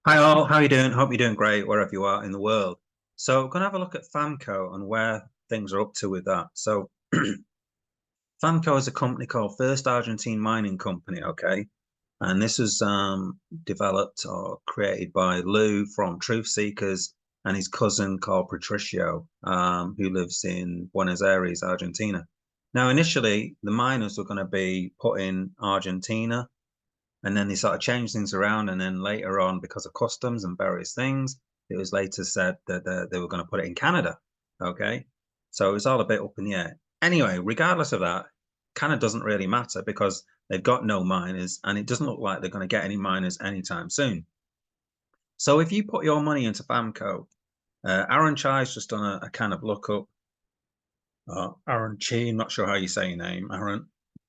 Hi all, how are you doing? Hope you're doing great wherever you are in the world. So, we're going to have a look at FAMCO and where things are up to with that. So, FAMCO is a company called First Argentine Mining Company, okay? And this was developed or created by Lou from Truth Seekers and his cousin called Patricio, who lives in Buenos Aires, Argentina. Now, initially, the miners were going to be put in Argentina, and then they sort of changed things around. And then later on, because of customs and various things, it was later said that they were going to put it in Canada. Okay. So it was all a bit up in the air. Anyway, regardless of that, Canada doesn't really matter because they've got no miners and it doesn't look like they're going to get any miners anytime soon. So if you put your money into FAMCO, Aaron Chai's just done a kind of lookup. Aaron Chi, I'm not sure how you say your name, Aaron.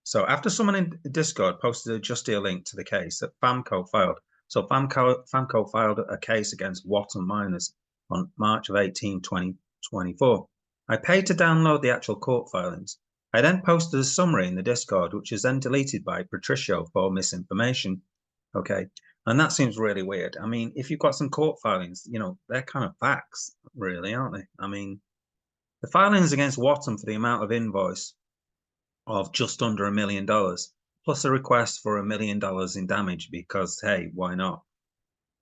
So after someone in Discord posted a Just Deal link to the case that FAMCO filed. So FAMCO filed a case against Wattum miners on March of 18, 2024. I paid to download the actual court filings. I then posted a summary in the Discord, which is then deleted by Patricio for misinformation. Okay. And that seems really weird. I mean, if you've got some court filings, they're kind of facts, really, aren't they? I mean, the filings against Watton for the amount of invoice of just under $1 million, plus a request for $1 million in damage because, hey, why not?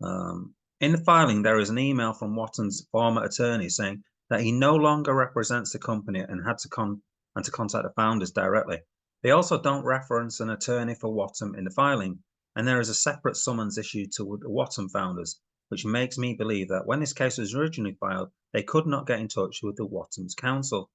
In the filing, there is an email from Watton's former attorney saying that he no longer represents the company and had to contact the founders directly. They also don't reference an attorney for Watton in the filing, and there is a separate summons issued to the Watton founders, which makes me believe that when this case was originally filed, they could not get in touch with the Watton's counsel.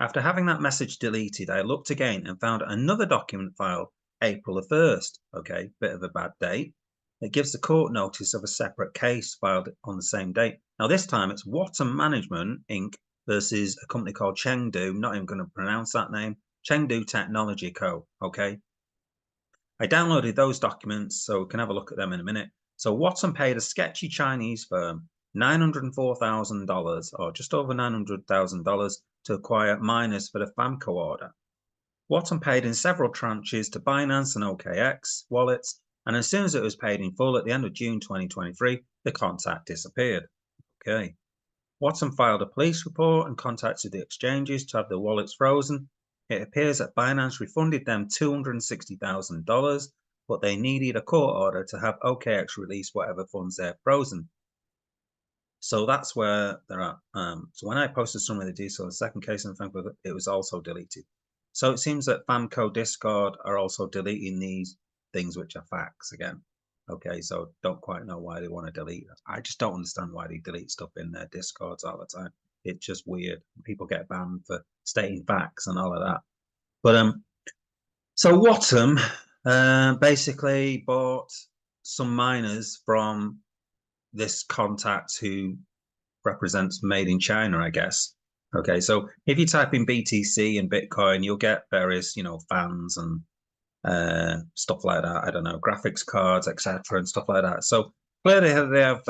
After having that message deleted, I looked again and found another document file, April the 1st. Okay, bit of a bad date. It gives the court notice of a separate case filed on the same date. Now, this time it's Watton Management Inc. versus a company called Chengdu. Not even going to pronounce that name. Chengdu Technology Co. Okay. I downloaded those documents so we can have a look at them in a minute. So Watson paid a sketchy Chinese firm $904,000 or just over $900,000 to acquire miners for the FAMCO order. Watson paid in several tranches to Binance and OKX wallets, and as soon as it was paid in full at the end of June 2023, the contact disappeared. Okay. Watson filed a police report and contacted the exchanges to have the wallets frozen. It appears that Binance refunded them $260,000, but they needed a court order to have OKX release whatever funds they're frozen. So that's where they're at. So when I posted some of the details, the second case in FAMCO, it was also deleted. So it seems that FAMCO Discord are also deleting these things which are facts again. Okay, so don't quite know why they want to delete. I just don't understand why they delete stuff in their Discords all the time. It's just weird. People get banned for stating facts and all of that. But so Wattum basically bought some miners from this contact who represents made in China, I guess. Okay, so if you type in BTC and Bitcoin, you'll get various, fans and stuff like that. I don't know, graphics cards, etc., and stuff like that. So clearly they have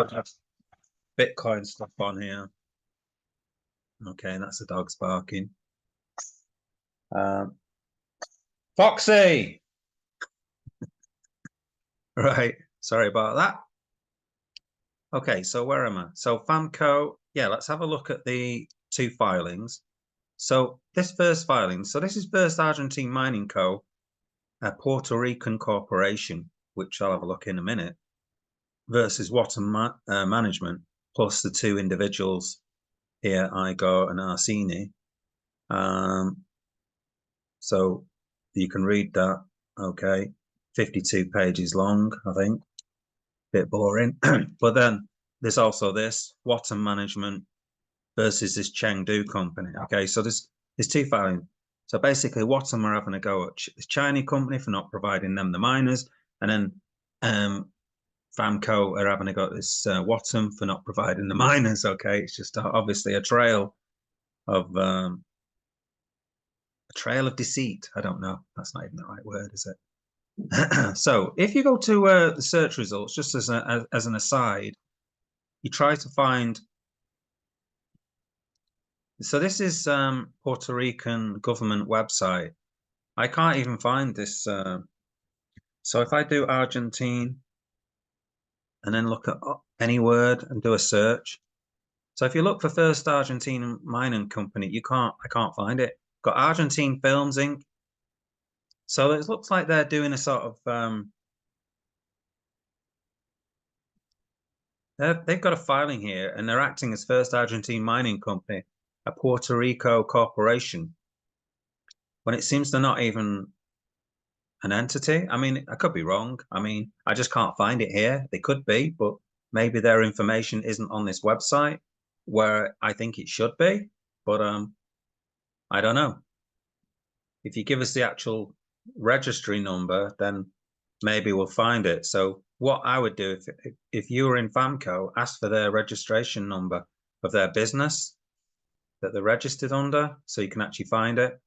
Bitcoin stuff on here. Okay, that's the dog's barking. Foxy! Right, sorry about that. Okay, so where am I? So FAMCO, yeah, let's have a look at the two filings. So this first filing, so this is First Argentine Mining Co., a Puerto Rican corporation, which I'll have a look in a minute, versus Watton Management, plus the two individuals here, Igor and Arsini. So you can read that, okay, 52 pages long, I think, bit boring. But then there's also this, Watton Management versus this Chengdu company, okay, so there's two filings. So basically, Watson are having a go at this Chinese company for not providing them the miners, and then FAMCO are having a go at this Watson for not providing the miners. Okay, it's just obviously a trail of deceit. I don't know. That's not even the right word, is it? So if you go to the search results, just as an aside, you try to find. So this is Puerto Rican government website. I can't even find this. So if I do Argentine and then look at any word and do a search. So if you look for First Argentine Mining Company, I can't find it. Got Argentine Films Inc. So it looks like they're doing a sort of they've got a filing here, and they're acting as First Argentine Mining Company, a Puerto Rico corporation, when it seems they're not even an entity. I mean, I could be wrong. I mean, I just can't find it here. They could be, but maybe their information isn't on this website where I think it should be. But I don't know. If you give us the actual registry number, then maybe we'll find it. So what I would do if you were in FAMCO, ask for their registration number of their business that they're registered under, so you can actually find it,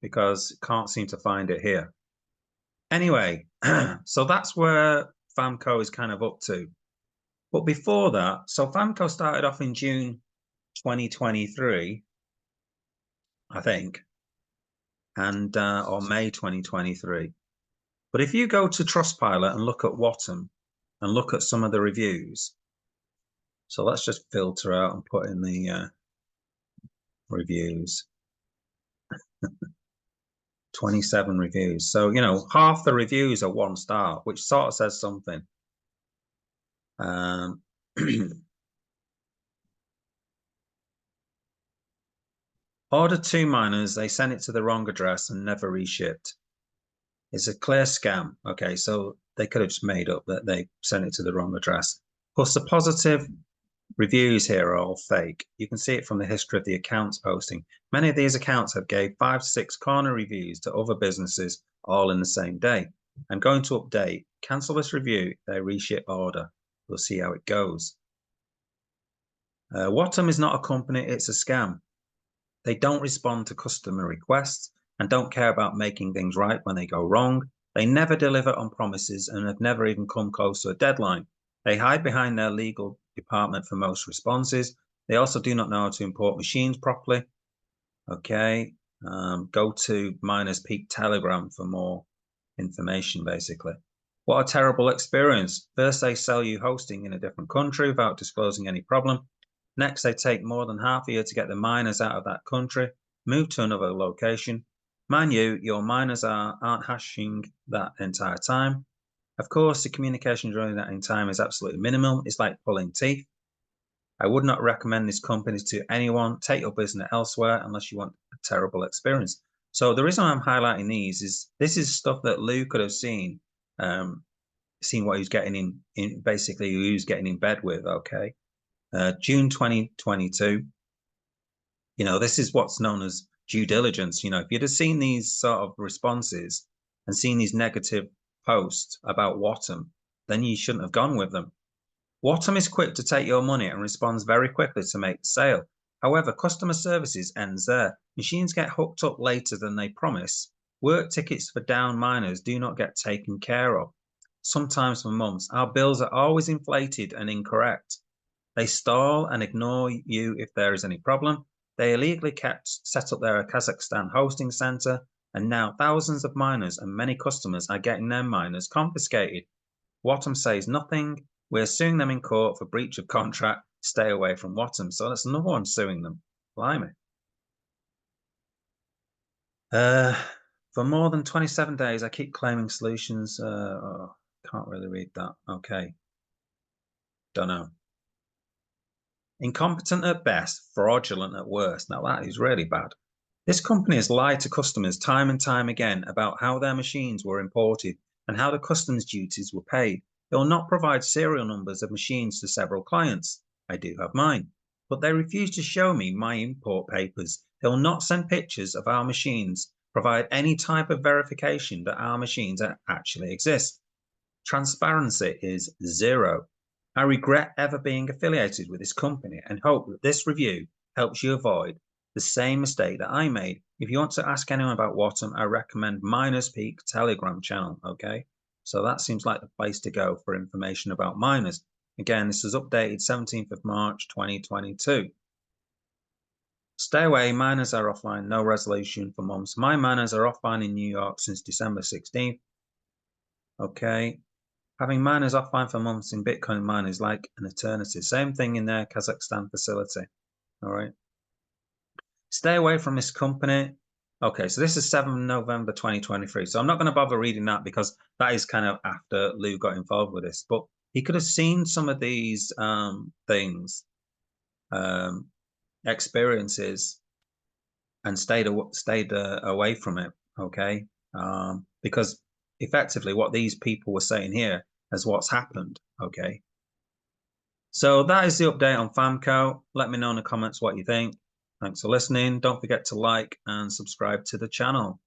because can't seem to find it here. Anyway, so that's where FAMCO is kind of up to. But before that, so FAMCO started off in June 2023, I think, and or May 2023. But if you go to Trustpilot and look at Wattum and look at some of the reviews, so let's just filter out and put in the reviews. 27 reviews. So, you know, half the reviews are 1 star, which sort of says something. Ordered 2 miners, they sent it to the wrong address and never reshipped. It's a clear scam. Okay, so they could have just made up that they sent it to the wrong address. Plus, the positive reviews here are all fake. You can see it from the history of the accounts posting. Many of these accounts have gave 5 to 6 corner reviews to other businesses all in the same day. I'm going to update, cancel this review, they reship order. We'll see how it goes. Wattum is not a company, it's a scam. They don't respond to customer requests and don't care about making things right when they go wrong. They never deliver on promises and have never even come close to a deadline. They hide behind their legal department for most responses. They also do not know how to import machines properly. Okay, go to Miners Peak Telegram for more information, basically. What a terrible experience. First, they sell you hosting in a different country without disclosing any problem. Next, they take more than half a year to get the miners out of that country, move to another location. Mind you, your miners aren't hashing that entire time. Of course, the communication during that time is absolutely minimal. It's like pulling teeth. I would not recommend this company to anyone. Take your business elsewhere unless you want a terrible experience. So the reason I'm highlighting these is this is stuff that Lou could have seen, seen what he was getting in basically who he was getting in bed with. Okay, June 2022. You know, this is what's known as due diligence. You know, if you'd have seen these sort of responses and seen these negative posts about Wattum, then you shouldn't have gone with them. Wattum is quick to take your money and responds very quickly to make the sale. However, customer services ends there. Machines get hooked up later than they promise. Work tickets for down miners do not get taken care of, sometimes for months. Our bills are always inflated and incorrect. They stall and ignore you if there is any problem. They illegally set up their Kazakhstan hosting center, and now thousands of miners and many customers are getting their miners confiscated. Wattum says nothing. We're suing them in court for breach of contract. Stay away from Wattum. So that's another one suing them. Blimey. For more than 27 days, I keep claiming solutions. Can't really read that. Okay. Don't know. Incompetent at best, fraudulent at worst. Now that is really bad. This company has lied to customers time and time again about how their machines were imported and how the customs duties were paid. They will not provide serial numbers of machines to several clients. I do have mine. But they refuse to show me my import papers. They will not send pictures of our machines, provide any type of verification that our machines actually exist. Transparency is zero. I regret ever being affiliated with this company and hope that this review helps you avoid the same mistake that I made. If you want to ask anyone about Wattum, I recommend Miners Peak Telegram channel. Okay, so that seems like the place to go for information about miners. Again, this is updated 17th of March 2022. Stay away, miners are offline, no resolution for months. My miners are offline in New York since December 16th. Okay, Having miners offline for months in Bitcoin mine is like an eternity. Same thing in their Kazakhstan facility. All right. Stay away from this company. Okay, so this is 7 November 2023. So I'm not going to bother reading that because that is kind of after Lou got involved with this. But he could have seen some of these things, experiences, and stayed away from it. Okay, because effectively what these people were saying here is what's happened. Okay, so that is the update on FAMCO. Let me know in the comments what you think. Thanks for listening. Don't forget to like and subscribe to the channel.